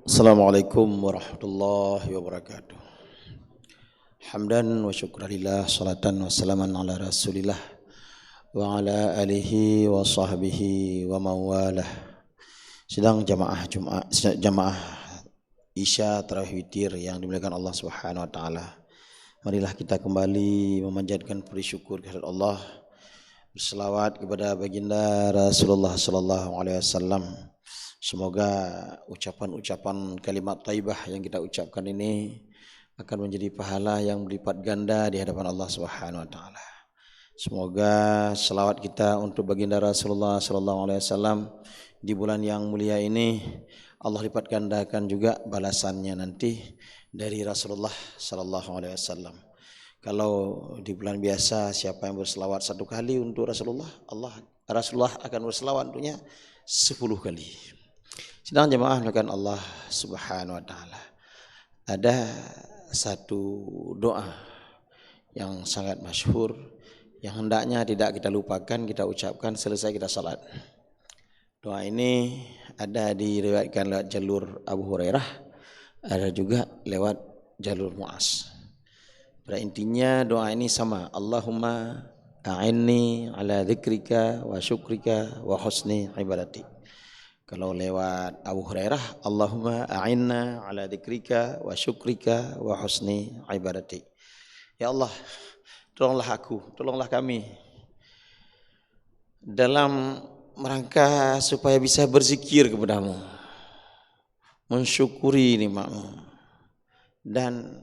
Assalamualaikum warahmatullahi wabarakatuh. Hamdan wa syukranillah, salatan wa salaman ala rasulillah wa ala alihi wa sahbihi wa mawalah. Sidang jamaah Isya Tarawih Witir yang dimuliakan Allah Subhanahu wa taala. Marilah kita kembali memanjatkan puji syukur kehadirat Allah, berselawat kepada baginda Rasulullah sallallahu alaihi wasallam. Semoga ucapan-ucapan kalimat thayyibah yang kita ucapkan ini akan menjadi pahala yang berlipat ganda di hadapan Allah Subhanahu wa taala. Semoga selawat kita untuk baginda Rasulullah sallallahu alaihi wasallam di bulan yang mulia ini Allah lipat gandakan juga balasannya nanti dari Rasulullah sallallahu alaihi wasallam. Kalau di bulan biasa siapa yang berselawat satu kali untuk Rasulullah akan berselawat untuknya 10 kali. Sedang jemaah melakukan Allah Subhanahu wa taala. Ada satu doa yang sangat masyhur yang hendaknya tidak kita lupakan, kita ucapkan selesai kita salat. Doa ini ada diriwayatkan lewat jalur Abu Hurairah, ada juga lewat jalur Mu'az. Pada intinya doa ini sama, Allahumma a'inni ala dzikrika wa syukrika wa husni ibadati. Kalau lewat Abu Hurairah, Allahumma a'inna ala dzikrika wa syukrika wa husni ibadati. Ya Allah, tolonglah aku, tolonglah kami dalam rangka supaya bisa berzikir kepadamu, mensyukuri nikmat-Mu dan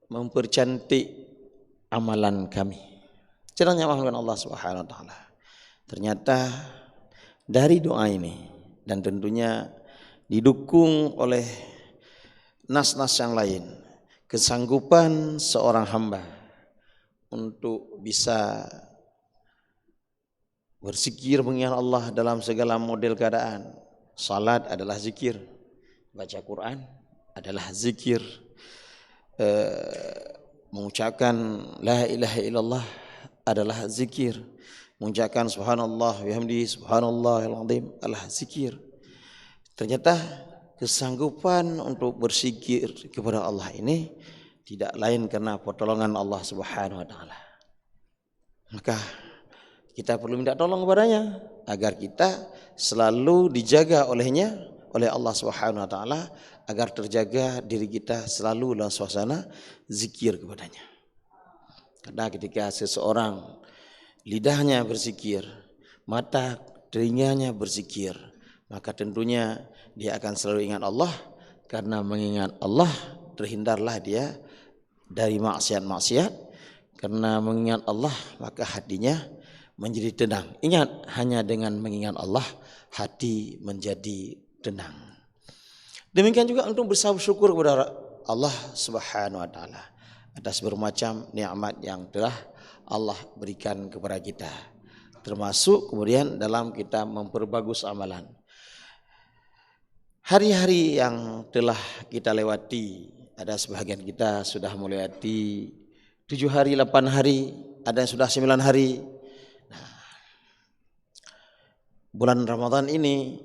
mempercantik amalan kami. Caranya mengamalkan Allah Subhanahu wa taala. Ternyata dari doa ini dan tentunya didukung oleh nas-nas yang lain, kesanggupan seorang hamba untuk bisa berzikir mengingat Allah dalam segala model keadaan. Salat adalah zikir, baca Quran adalah zikir, mengucapkan la ilaha illallah adalah zikir, mengucapkan subhanallah bihamdi subhanallahil azim adalah zikir. Ternyata kesanggupan untuk berzikir kepada Allah ini tidak lain karena pertolongan Allah Subhanahu wa taala. Maka kita perlu minta tolong kepadanya agar kita selalu dijaga oleh Allah Subhanahu wa taala, agar terjaga diri kita selalu dalam suasana zikir kepadanya. Karena ketika seseorang lidahnya berzikir, mata telinganya berzikir, maka tentunya dia akan selalu ingat Allah. Karena mengingat Allah terhindarlah dia dari maksiat-maksiat. Karena mengingat Allah maka hatinya menjadi tenang. Ingat, hanya dengan mengingat Allah hati menjadi tenang. Demikian juga untuk bersyukur kepada Allah Subhanahu wa taala atas bermacam nikmat yang telah Allah berikan kepada kita, termasuk kemudian dalam kita memperbagus amalan. Hari-hari yang telah kita lewati, ada sebahagian kita sudah melewati 7 hari, 8 hari, ada yang sudah 9 hari. Nah, bulan Ramadan ini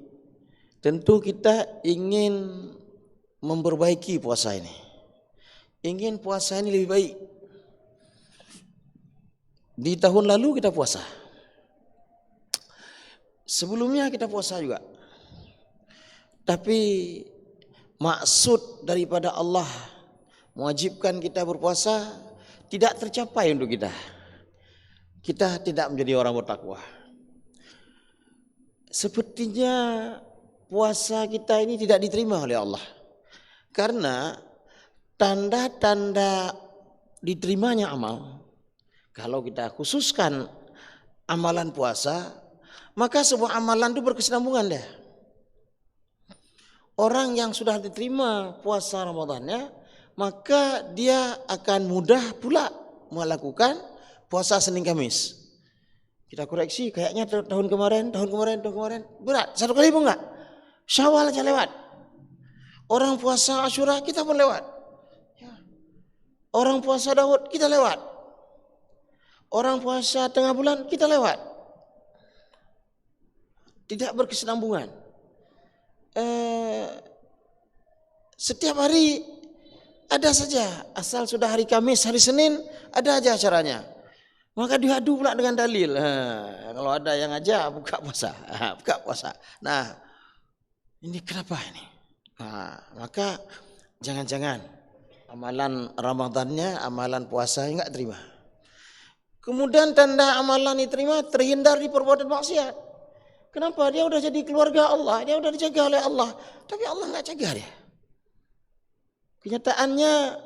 tentu kita ingin memperbaiki puasa ini, ingin puasa ini lebih baik. Di tahun lalu kita puasa, sebelumnya kita puasa juga, tapi maksud daripada Allah mewajibkan kita berpuasa tidak tercapai untuk kita. Kita tidak menjadi orang bertakwa. Sepertinya puasa kita ini tidak diterima oleh Allah, karena tanda-tanda diterimanya amal, kalau kita khususkan amalan puasa, maka sebuah amalan itu berkesinambungan deh. Orang yang sudah diterima puasa Ramadannya, maka dia akan mudah pula melakukan puasa Senin Kamis. Kita koreksi, kayaknya tahun kemarin berat, 1 kali pun enggak. Syawal aja lewat. Orang puasa Asyura kita pun lewat. Orang puasa Daud kita lewat. Orang puasa tengah bulan kita lewat. Tidak berkesinambungan. Setiap hari ada saja, asal sudah hari Kamis, hari Senin ada aja acaranya. Maka diadu pula dengan dalil. Kalau ada yang aja buka puasa. Nah, ini kenapa ini? Maka jangan-jangan amalan Ramadannya, amalan puasa enggak terima. Kemudian tanda amalan diterima, terhindar di perbuatan maksiat. Kenapa? Dia udah jadi keluarga Allah, dia udah dijaga oleh Allah, tapi Allah enggak jaga dia. Kenyataannya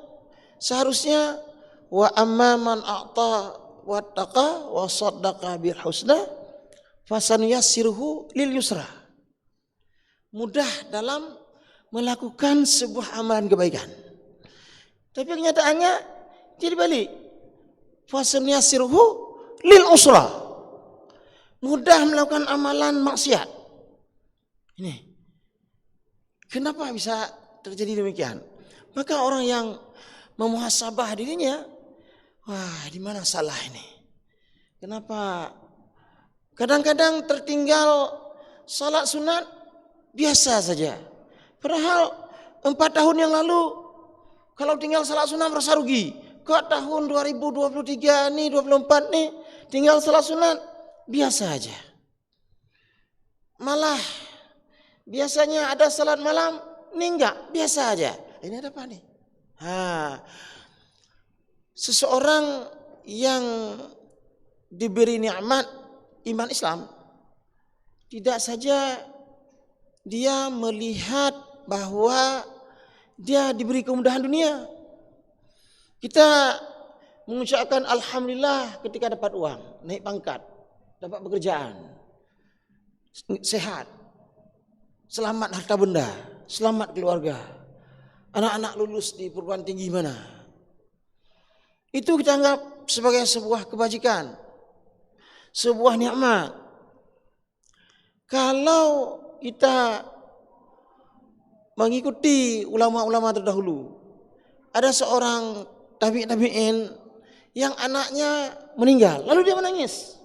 seharusnya wa amma man a'ta wattaqa wa saddaqa bil husna fasanuyassiruhu lil yusra. Mudah dalam melakukan sebuah amalan kebaikan. Tapi kenyataannya jadi balik. Fasanuyassiruhu lil usra. Mudah melakukan amalan maksiat. Ini. Kenapa bisa terjadi demikian? Maka orang yang memuhasabah dirinya, wah, di mana salah ini? Kenapa kadang-kadang tertinggal salat sunat biasa saja. Padahal 4 tahun yang lalu kalau tinggal salat sunat merasa rugi. Kok tahun 2023 nih, 24 nih tinggal salat sunat biasa aja. Malah biasanya ada salat malam, ini enggak, biasa aja. Ini ada apa nih? Seseorang yang diberi nikmat iman Islam, tidak saja dia melihat bahwa dia diberi kemudahan dunia. Kita mengucapkan alhamdulillah ketika dapat uang, naik pangkat, dapat pekerjaan, sehat, selamat harta benda, selamat keluarga, anak-anak lulus di perguruan tinggi mana. Itu kita anggap sebagai sebuah kebajikan, sebuah nikmat. Kalau kita mengikuti ulama-ulama terdahulu, ada seorang tabi'in yang anaknya meninggal, lalu dia menangis.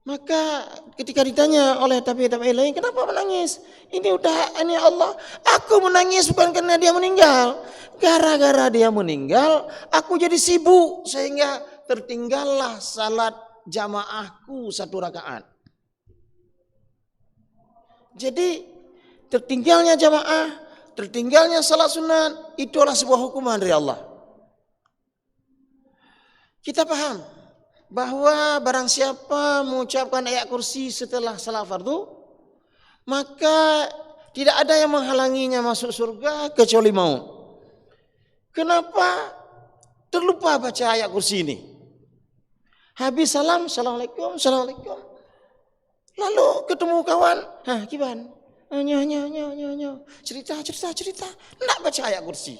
Maka ketika ditanya oleh tabi'in lain, kenapa menangis? Ini Allah. Aku menangis bukan karena dia meninggal. Gara-gara dia meninggal, aku jadi sibuk sehingga tertinggallah salat jamaahku 1 rakaat. Jadi tertinggalnya jamaah, tertinggalnya salat sunat, itu adalah sebuah hukuman dari Allah. Kita paham bahwa barang siapa mengucapkan ayat kursi setelah salat fardu, maka tidak ada yang menghalanginya masuk surga kecuali maut. Kenapa terlupa baca ayat kursi ini? Habis salam, assalamualaikum, assalamualaikum. Lalu ketemu kawan, gimana? Cerita. Nak baca ayat kursi.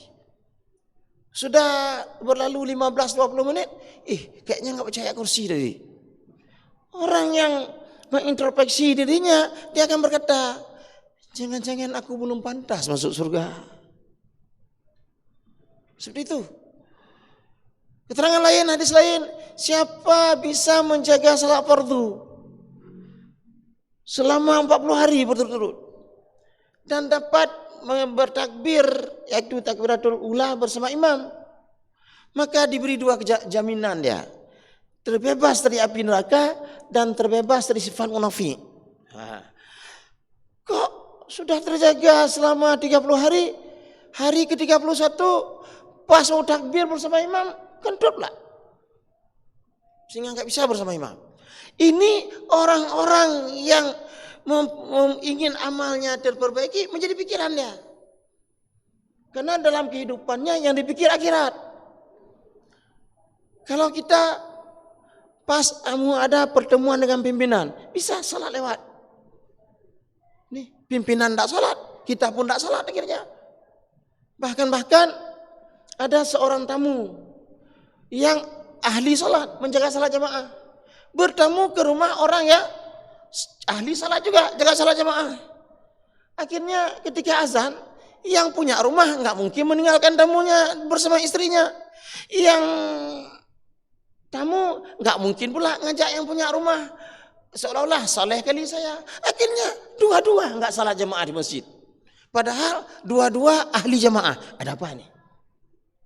Sudah berlalu 15-20 menit, kayaknya enggak baca ayat kursi tadi. Orang yang mengintrospeksi dirinya, dia akan berkata, jangan-jangan aku belum pantas masuk surga. Seperti itu. Keterangan lain, hadis lain, siapa bisa menjaga salat fardu selama 40 hari berturut-turut dan dapat bertakbir, yaitu takbiratul ula bersama imam, maka diberi 2 jaminan dia. Terbebas dari api neraka dan terbebas dari sifat munafik. Kok sudah terjaga selama 30 hari, hari ke-31 pas mau takbir bersama imam, kentut lah. Sehingga enggak bisa bersama imam. Ini orang-orang yang ingin amalnya terperbaiki menjadi pikirannya. Karena dalam kehidupannya yang dipikir akhirat. Kalau kita pas ada pertemuan dengan pimpinan, bisa salat lewat. Nih, pimpinan tidak salat, kita pun tidak salat akhirnya. Bahkan ada seorang tamu yang ahli salat, menjaga salat jamaah, bertamu ke rumah orang yang ahli salat juga, jaga salat jamaah. Akhirnya ketika azan, yang punya rumah nggak mungkin meninggalkan tamunya bersama istrinya. Yang tamu nggak mungkin pula ngajak yang punya rumah, seolah-olah saleh kali saya. Akhirnya dua-dua nggak salat jamaah di masjid. Padahal dua-dua ahli jamaah. Ada apa ini?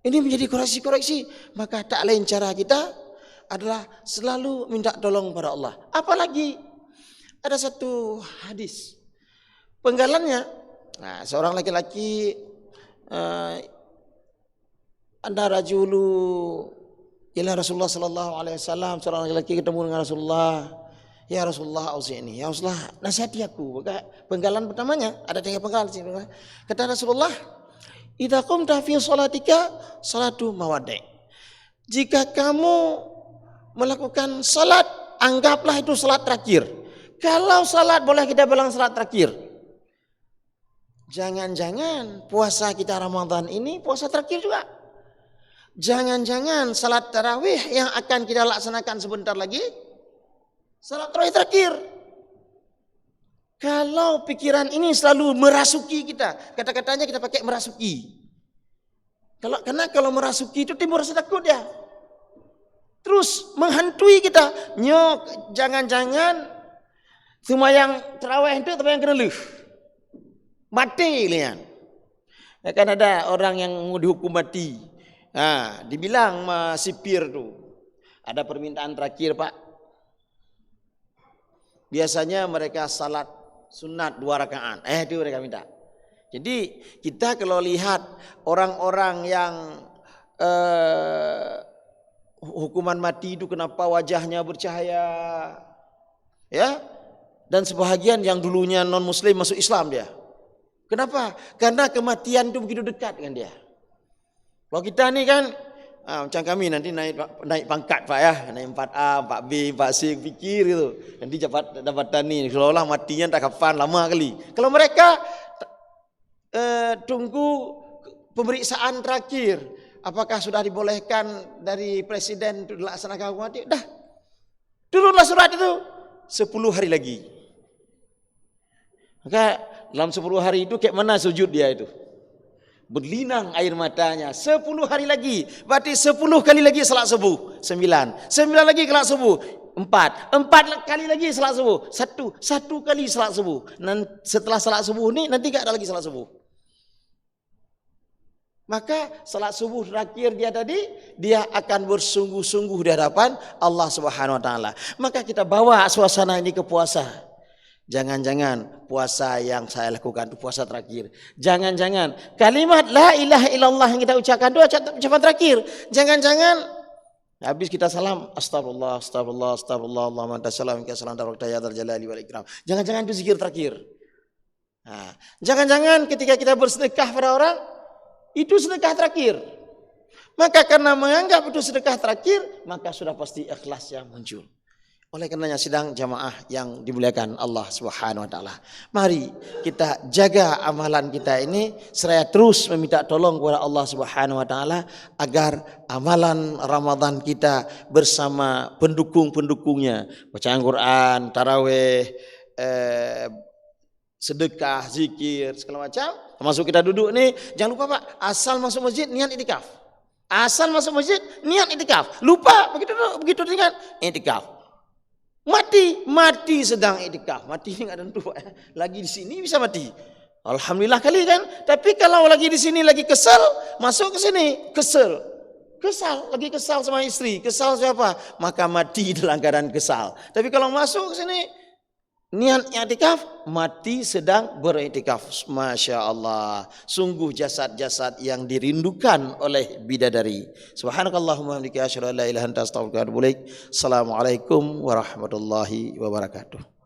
Ini menjadi koreksi-koreksi. Maka tak lain cara kita adalah selalu minta tolong pada Allah. Apalagi ada satu hadis. Penggalannya, nah, seorang laki-laki anda rajulu ila Rasulullah sallallahu alaihi wasallam, seorang laki-laki ketemu dengan Rasulullah. Ya Rasulullah ausini, ya Rasulullah nasihati aku. Maka penggalan pertamanya ada 3 penggalan di sini. Kata Rasulullah, idza qumta fi shalatika salatu mawaddi. Jika kamu melakukan salat, anggaplah itu salat terakhir. Kalau salat boleh kita bilang salat terakhir. Jangan-jangan puasa kita Ramadan ini puasa terakhir juga. Jangan-jangan salat tarawih yang akan kita laksanakan sebentar lagi salat tarawih terakhir. Kalau pikiran ini selalu merasuki kita, kata-katanya kita pakai merasuki. Karena kalau merasuki itu timbul rasa takut ya. Terus menghantui kita. Nyok, jangan-jangan sembahyang tarawih itu tapi yang kena leh. Mati lian. Kan ada orang yang mau dihukum mati. Nah, dibilang sama sipir tu, ada permintaan terakhir Pak. Biasanya mereka salat sunat 2 rakaat. Itu mereka minta. Jadi kita kalau lihat orang-orang yang hukuman mati itu kenapa wajahnya bercahaya, ya? Dan sebahagian yang dulunya non Muslim masuk Islam dia. Kenapa? Karena kematian itu begitu dekat dengan dia. Kalau kita ni kan, macam kami nanti naik pangkat Pak ya, naik 4A, 4B, 4C, fikir gitu. Nanti jabatan ni, seolah-olah matinya tak kapan, lama kali. Kalau mereka tunggu pemeriksaan terakhir, apakah sudah dibolehkan dari presiden untuk dilaksanakan hukuman mati? Dah, turunlah surat itu 10 hari lagi. Maka dalam 10 hari itu kayak mana sujud dia itu? Berlinang air matanya. 10 hari lagi. Berarti 10 kali lagi salat subuh. 9 lagi salat subuh. 4 kali lagi salat subuh. 1 kali salat subuh. Setelah salat subuh ni nanti tak ada lagi salat subuh. Maka salat subuh terakhir dia tadi, dia akan bersungguh-sungguh di hadapan Allah Subhanahu wa taala. Maka kita bawa suasana ini ke puasa. Jangan-jangan puasa yang saya lakukan itu puasa terakhir. Jangan-jangan kalimat la ilaha illallah yang kita ucapkan itu ucapan terakhir. Jangan-jangan habis kita salam astagfirullah, astagfirullah, astagfirullah, Allahumma anta salam, minka salam, tabarakta ya dzal jalali wal ikram. Jangan-jangan itu zikir terakhir. Nah, jangan-jangan ketika kita bersedekah pada orang itu sedekah terakhir. Maka karena menganggap itu sedekah terakhir, maka sudah pasti ikhlas yang muncul. Oleh karenanya sidang jamaah yang dimuliakan Allah Subhanahu wa taala. Mari kita jaga amalan kita ini seraya terus meminta tolong kepada Allah Subhanahu wa taala agar amalan Ramadan kita bersama pendukung-pendukungnya, bacaan Quran, tarawih, sedekah, zikir, segala macam. Termasuk kita duduk ni, jangan lupa Pak, asal masuk masjid niat iktikaf. Asal masuk masjid niat iktikaf. Lupa begitu dengan iktikaf. Mati sedang iktikaf. Mati ni enggak tentu. Lagi di sini bisa mati. Alhamdulillah kali kan. Tapi kalau lagi di sini lagi kesal, masuk ke sini kesal, lagi kesal sama istri, kesal siapa? Maka mati dalam keadaan kesal. Tapi kalau masuk ke sini niat i'tikaf, mati sedang beriktikaf. Masya Allah, sungguh jasad-jasad yang dirindukan oleh bidadari. Subhanakallahumma wa bihamdika asyhadu an la ilaha illa anta astaghfiruka wa atubu ilaik. Assalamualaikum warahmatullahi wabarakatuh.